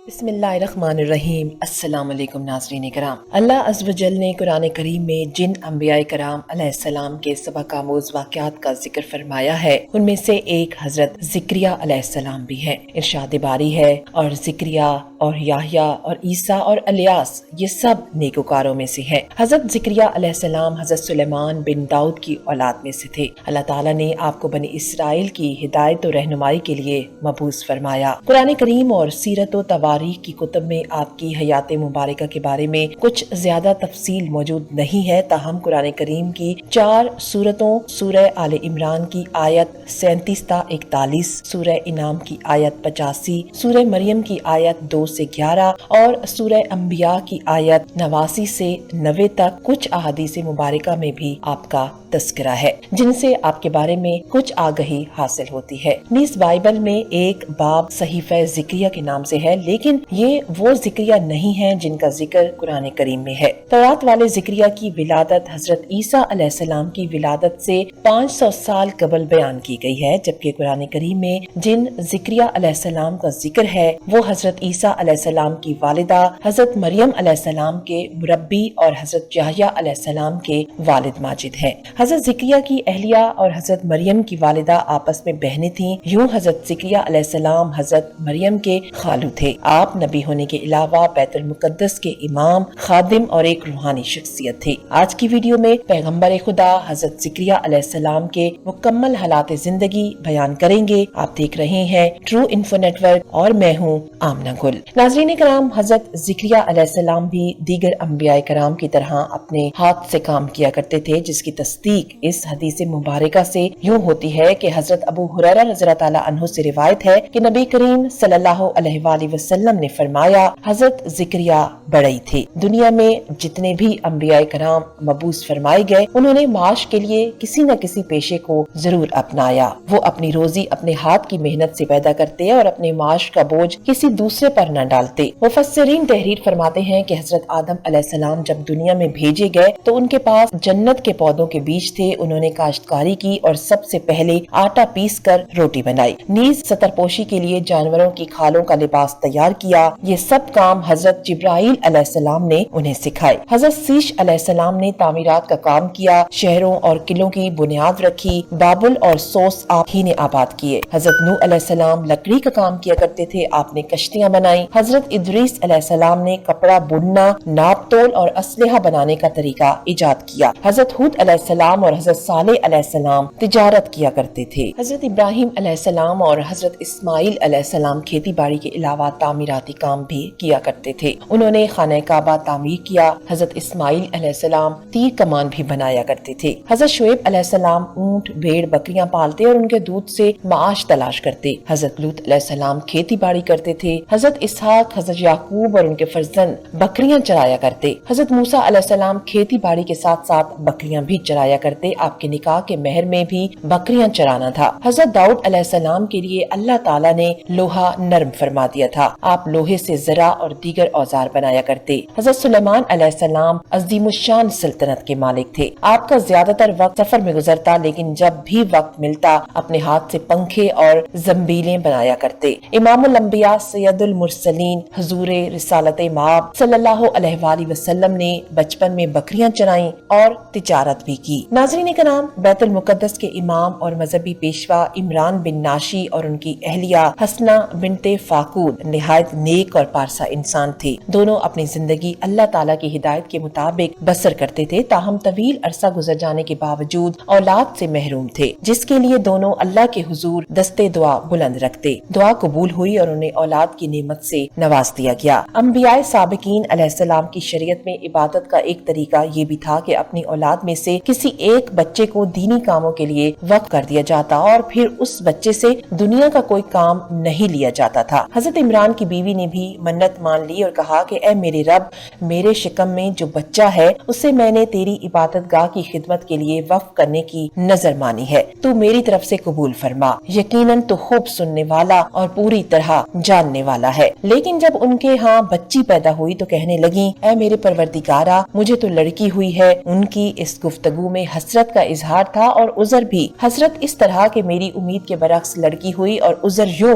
بسم اللہ الرحمن الرحیم۔ السلام علیکم ناظرین کرام۔ اللہ عز و جل نے قرآن کریم میں جن انبیاء کرام علیہ السلام کے سبق آموز واقعات کا ذکر فرمایا ہے، ان میں سے ایک حضرت زکریا علیہ السلام بھی ہیں۔ ارشاد باری ہے، اور زکریا اور یحییٰ اور عیسیٰ اور الیاس یہ سب نیکوکاروں میں سے ہیں۔ حضرت زکریا علیہ السلام حضرت سلیمان بن داؤد کی اولاد میں سے تھے۔ اللہ تعالیٰ نے آپ کو بنی اسرائیل کی ہدایت و رہنمائی کے لیے مبعوث فرمایا۔ قرآن کریم اور سیرت و تواریخ کی کتب میں آپ کی حیات مبارکہ کے بارے میں کچھ زیادہ تفصیل موجود نہیں ہے، تاہم قرآن کریم کی 4 سورتوں، سورہ آل عمران کی آیت 37 تا 41، سورہ انعام کی آیت 85، سورہ مریم کی آیت 2 سے 11 اور سورہ انبیاء کی آیت 89 سے 90 تک کچھ احادیث مبارکہ میں بھی آپ کا تذکرہ ہے، جن سے آپ کے بارے میں کچھ آگہی حاصل ہوتی ہے۔ نیز بائبل میں ایک باب صحیفہ زکریا کے نام سے ہے، لیکن یہ وہ زکریا نہیں ہے جن کا ذکر قرآن کریم میں ہے۔ تورات والے زکریا کی ولادت حضرت عیسیٰ علیہ السلام کی ولادت سے 500 سال قبل بیان کی گئی ہے، جبکہ قرآن کریم میں جن زکریا علیہ السلام کا ذکر ہے وہ حضرت عیسیٰ علیہ السلام کی والدہ حضرت مریم علیہ السلام کے مربی اور حضرت یحییٰ علیہ السلام کے والد ماجد ہیں۔ حضرت زکریا کی اہلیہ اور حضرت مریم کی والدہ آپس میں بہنیں تھیں، یوں حضرت زکریا علیہ السلام حضرت مریم کے خالو تھے۔ آپ نبی ہونے کے علاوہ بیت المقدس کے امام، خادم اور ایک روحانی شخصیت تھے۔ آج کی ویڈیو میں پیغمبر خدا حضرت زکریا علیہ السلام کے مکمل حالات زندگی بیان کریں گے۔ آپ دیکھ رہے ہیں ٹرو انفو نیٹ ورک اور میں ہوں آمنہ گل۔ ناظرین کرام، حضرت زکریا علیہ السلام بھی دیگر انبیاء کرام کی طرح اپنے ہاتھ سے کام کیا کرتے تھے، جس کی تصدیق اس حدیث مبارکہ سے یوں ہوتی ہے کہ حضرت ابو ہریرہ رضی اللہ تعالیٰ عنہ سے روایت ہے کہ نبی کریم صلی اللہ علیہ وآلہ وسلم نے فرمایا، حضرت زکریا بڑے تھے۔ دنیا میں جتنے بھی انبیاء کرام مبعوث فرمائے گئے، انہوں نے معاش کے لیے کسی نہ کسی پیشے کو ضرور اپنایا۔ وہ اپنی روزی اپنے ہاتھ کی محنت سے پیدا کرتے اور اپنے معاش کا بوجھ کسی دوسرے پر نہ ڈالتے۔ مفسرین تحریر فرماتے ہیں کہ حضرت آدم علیہ السلام جب دنیا میں بھیجے گئے تو ان کے پاس جنت کے پودوں کے بیج تھے۔ انہوں نے کاشتکاری کی اور سب سے پہلے آٹا پیس کر روٹی بنائی، نیز ستر پوشی کے لیے جانوروں کی کھالوں کا لباس تیار کیا۔ یہ سب کام حضرت جبرائیل علیہ السلام نے انہیں سکھائے۔ حضرت سیش علیہ السلام نے تعمیرات کا کام کیا، شہروں اور قلعوں کی بنیاد رکھی۔ بابل اور سوس آپ ہی نے آباد کیے۔ حضرت نوح علیہ السلام لکڑی کا کام کیا کرتے تھے، آپ نے کشتیاں بنائی۔ حضرت ادریس علیہ السلام نے کپڑا بننا، ناپ تول اور اسلحہ بنانے کا طریقہ ایجاد کیا۔ حضرت ہود علیہ السلام اور حضرت صالح علیہ السلام تجارت کیا کرتے تھے۔ حضرت ابراہیم علیہ السلام اور حضرت اسماعیل علیہ السلام کھیتی باڑی کے علاوہ تعمیراتی کام بھی کیا کرتے تھے۔ انہوں نے خانہ کعبہ تعمیر کیا۔ حضرت اسماعیل علیہ السلام تیر کمان بھی بنایا کرتے تھے۔ حضرت شعیب علیہ السلام اونٹ، بھیڑ، بکریاں پالتے اور ان کے دودھ سے معاش تلاش کرتے۔ حضرت لوط علیہ السلام کھیتی باڑی کرتے تھے۔ حضرت اسحاق، حضرت یعقوب اور ان کے فرزند بکریاں چرایا کرتے۔ حضرت موسیٰ علیہ السلام کھیتی باڑی کے ساتھ ساتھ بکریاں بھی چرایا کرتے۔ آپ کے نکاح کے مہر میں بھی بکریاں چرانا تھا۔ حضرت داؤد علیہ السلام کے لیے اللہ تعالیٰ نے لوہا نرم فرما دیا تھا، آپ لوہے سے زرہ اور دیگر اوزار بنایا کرتے۔ حضرت سلیمان علیہ السلام عظیم الشان سلطنت کے مالک تھے۔ آپ کا زیادہ تر وقت سفر میں گزرتا، لیکن جب بھی وقت ملتا اپنے ہاتھ سے پنکھے اور زنبیلیں بنایا کرتے۔ امام الانبیاء سید المرسلین حضور رسالت مآب صلی اللہ علیہ وآلہ وسلم نے بچپن میں بکریاں چرائیں اور تجارت بھی کی۔ ناظرین کرام، بیت المقدس کے امام اور مذہبی پیشوا عمران بن ناشی اور ان کی اہلیہ حسنہ بنت فاقود نہایت نیک اور پارسا انسان تھے۔ دونوں اپنی زندگی اللہ تعالیٰ کی ہدایت کے مطابق بسر کرتے تھے، تاہم طویل عرصہ گزر جانے کے باوجود اولاد سے محروم تھے، جس کے لیے دونوں اللہ کے حضور دستے دعا بلند رکھتے۔ دعا قبول ہوئی اور انہیں اولاد کی نعمت سے نواز دیا گیا۔ انبیاء سابقین علیہ السلام کی شریعت میں عبادت کا ایک طریقہ یہ بھی تھا کہ اپنی اولاد میں سے کسی ایک بچے کو دینی کاموں کے لیے وقف کر دیا جاتا اور پھر اس بچے سے دنیا کا کوئی کام نہیں لیا جاتا تھا۔ حضرت عمران کی بیوی نے بھی منت مان لی اور کہا کہ اے میرے رب، میرے شکم میں جو بچہ ہے اسے میں نے تیری عبادت گاہ کی خدمت کے لیے وقف کرنے کی نظر مانی ہے، تو میری طرف سے قبول فرما، یقیناً تو خوب سننے والا اور پوری طرح جاننے والا ہے۔ لیکن جب ان کے ہاں بچی پیدا ہوئی تو کہنے لگیں، اے میرے پروردگارا، مجھے تو لڑکی ہوئی ہے۔ ان کی اس گفتگو میں حسرت کا اظہار تھا اور عذر بھی۔ حسرت اس طرح کہ میری امید کے برعکس لڑکی ہوئی، اور عذر یوں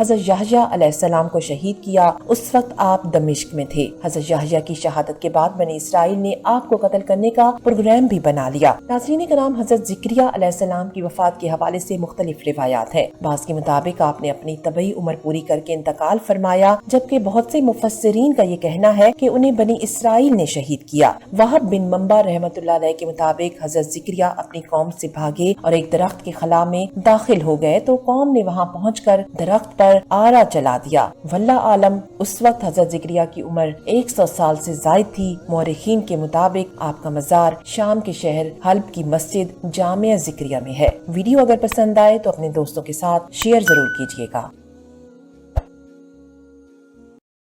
حضرت یحییٰ علیہ السلام کو شہید کیا اس وقت آپ دمشق میں تھے۔ حضرت یحییٰ کی شہادت کے بعد بنی اسرائیل نے آپ کو قتل کرنے کا پروگرام بھی بنا لیا۔ ناظرین کرام، حضرت زکریا علیہ السلام کی وفات کے حوالے سے مختلف روایات ہیں۔ بعض کے مطابق آپ نے اپنی طبعی عمر پوری کر کے انتقال فرمایا، جبکہ بہت سے مفسرین کا یہ کہنا ہے کہ انہیں بنی اسرائیل نے شہید کیا۔ وہب بن منبع رحمۃ اللہ علیہ کے مطابق حضرت زکریا اپنی قوم سے بھاگے اور ایک درخت کے خلا میں داخل ہو گئے تو قوم نے وہاں پہنچ کر درخت پر آرا چلا دیا۔ واللہ عالم، اس وقت حضرت زکریا کی عمر 100 سال سے زائد تھی۔ مورخین کے مطابق آپ کا مزار شام کے شہر حلب کی مسجد جامع زکریا میں ہے۔ ویڈیو اگر پسند آئے تو اپنے دوستوں کے ساتھ شیئر ضرور کیجیے گا۔